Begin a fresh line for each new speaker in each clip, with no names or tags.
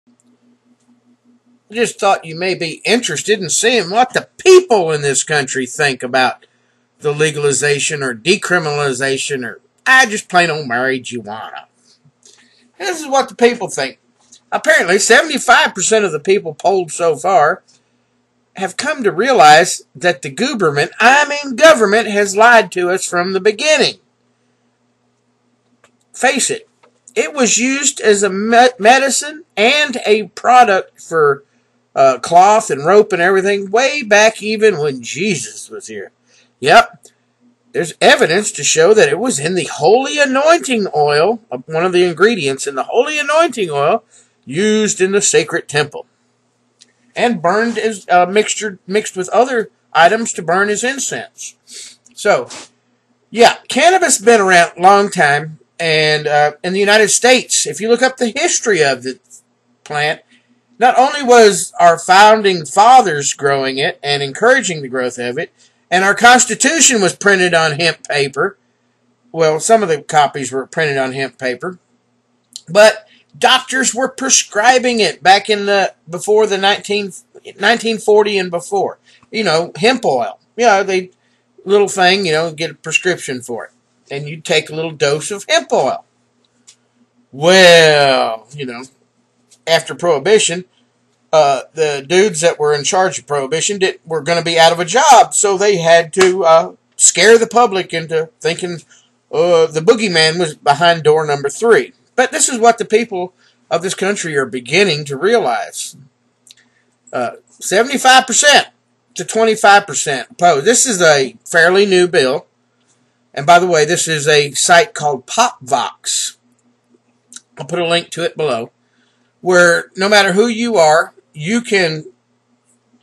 I just thought you may be interested in seeing what the people in this country think about the legalization or decriminalization or just plain old marijuana. This is what the people think. Apparently, 75% of the people polled so far have come to realize that the government, has lied to us from the beginning. Face it, it was used as a medicine and a product for cloth and rope and everything way back even when Jesus was here. Yep, there's evidence to show that it was in the holy anointing oil, one of the ingredients in the holy anointing oil used in the sacred temple, and burned as mixed with other items to burn as incense. So, yeah, cannabis been around a long time, and in the United States, if you look up the history of the plant, not only was our founding fathers growing it and encouraging the growth of it, and our Constitution was printed on hemp paper. Well, some of the copies were printed on hemp paper, but doctors were prescribing it back in before the 1940 and before. Hemp oil. They little thing, get a prescription for it, and you take a little dose of hemp oil. Well, after Prohibition, the dudes that were in charge of Prohibition were going to be out of a job, so they had to scare the public into thinking the boogeyman was behind door number 3. But this is what the people of this country are beginning to realize. 75% to 25% opposed. This is a fairly new bill. And by the way, this is a site called PopVox. I'll put a link to it below, where no matter who you are, you can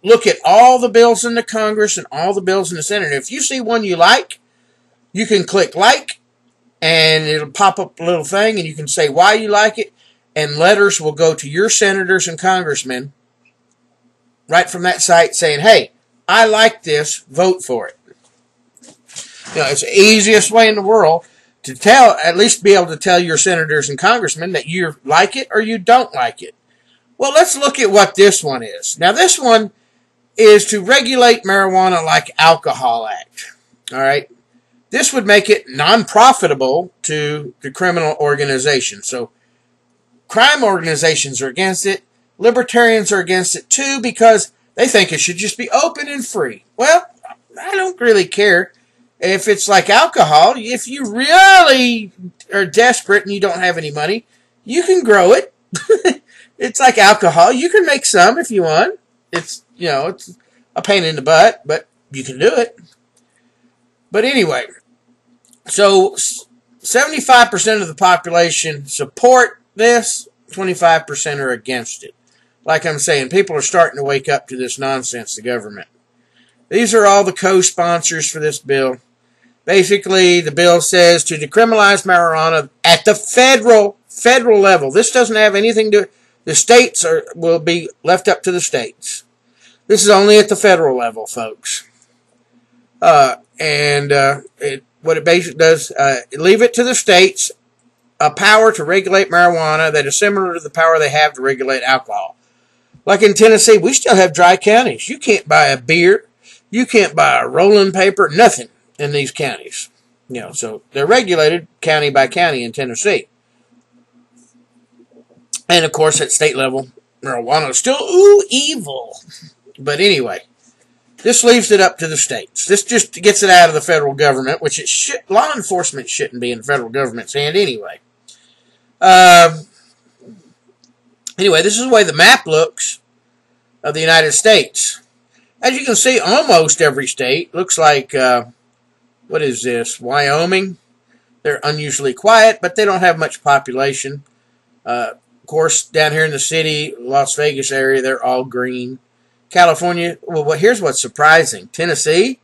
look at all the bills in the Congress and all the bills in the Senate. And if you see one you like, you can click like, and it'll pop up a little thing, and you can say why you like it, and letters will go to your senators and congressmen right from that site saying, hey, I like this, vote for it. It's the easiest way in the world to at least be able to tell your senators and congressmen that you like it or you don't like it. Well, let's look at what this one is. Now, this one is to regulate marijuana like Alcohol Act. All right? This would make it non-profitable to the criminal organization. So, crime organizations are against it. Libertarians are against it, too, because they think it should just be open and free. Well, I don't really care. If it's like alcohol, if you really are desperate and you don't have any money, you can grow it. It's like alcohol. You can make some if you want. It's a pain in the butt, but you can do it. But anyway, so 75% of the population support this, 25% are against it. Like I'm saying, people are starting to wake up to this nonsense, the government. These are all the co-sponsors for this bill. Basically, the bill says to decriminalize marijuana at the federal level. This doesn't have anything to... The states will be left up to the states. This is only at the federal level, folks. What it basically does, leave it to the states a power to regulate marijuana that is similar to the power they have to regulate alcohol. Like in Tennessee, we still have dry counties. You can't buy a beer. You can't buy a rolling paper. Nothing in these counties. So they're regulated county by county in Tennessee. And, of course, at state level, marijuana is still, evil. But anyway, this leaves it up to the states. This just gets it out of the federal government, which law enforcement shouldn't be in the federal government's hand anyway. Anyway, this is the way the map looks of the United States. As you can see, almost every state looks like, what is this, Wyoming? They're unusually quiet, but they don't have much population. Of course, down here in the city, Las Vegas area, they're all green. California, well, here's what's surprising. Tennessee,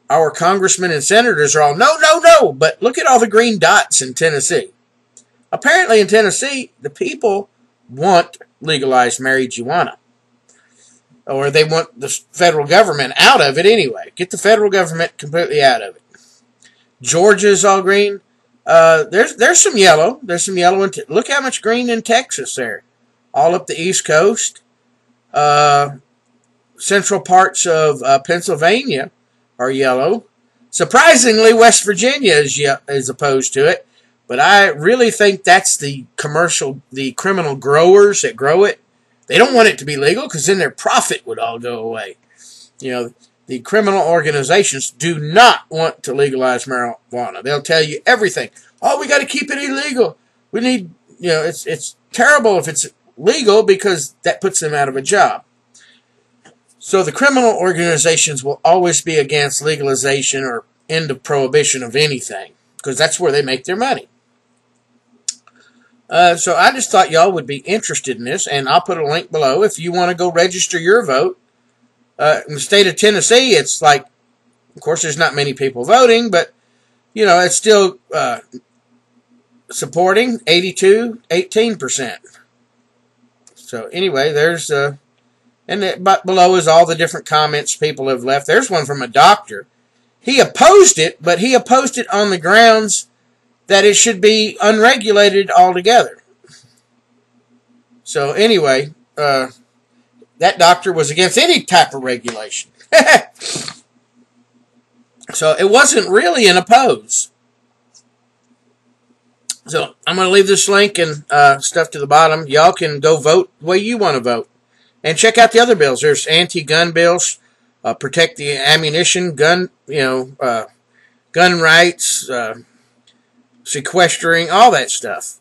our congressmen and senators are all, no, no, no. But look at all the green dots in Tennessee. Apparently in Tennessee, the people want legalized marijuana. Or they want the federal government out of it anyway. Get the federal government completely out of it. Georgia's all green. There's some yellow. There's some yellow. Look how much green in Texas there. all up the East Coast. Central parts of Pennsylvania are yellow. Surprisingly, West Virginia is opposed to it. But I really think that's the criminal growers that grow it. They don't want it to be legal because then their profit would all go away. You know, the criminal organizations do not want to legalize marijuana. They'll tell you everything. Oh, we got to keep it illegal. We need, it's terrible if it's legal because that puts them out of a job. So the criminal organizations will always be against legalization or end of prohibition of anything because that's where they make their money. So I just thought y'all would be interested in this, and I'll put a link below if you want to go register your vote. In the state of Tennessee, it's like, of course, there's not many people voting, but, it's still supporting 18%. So anyway, there's, but below is all the different comments people have left. There's one from a doctor. He opposed it, but he opposed it on the grounds that it should be unregulated altogether. So anyway, that doctor was against any type of regulation. So it wasn't really an oppose. So I'm going to leave this link and stuff to the bottom. Y'all can go vote the way you want to vote. And check out the other bills. There's anti-gun bills, protect the ammunition, gun rights, sequestering, all that stuff.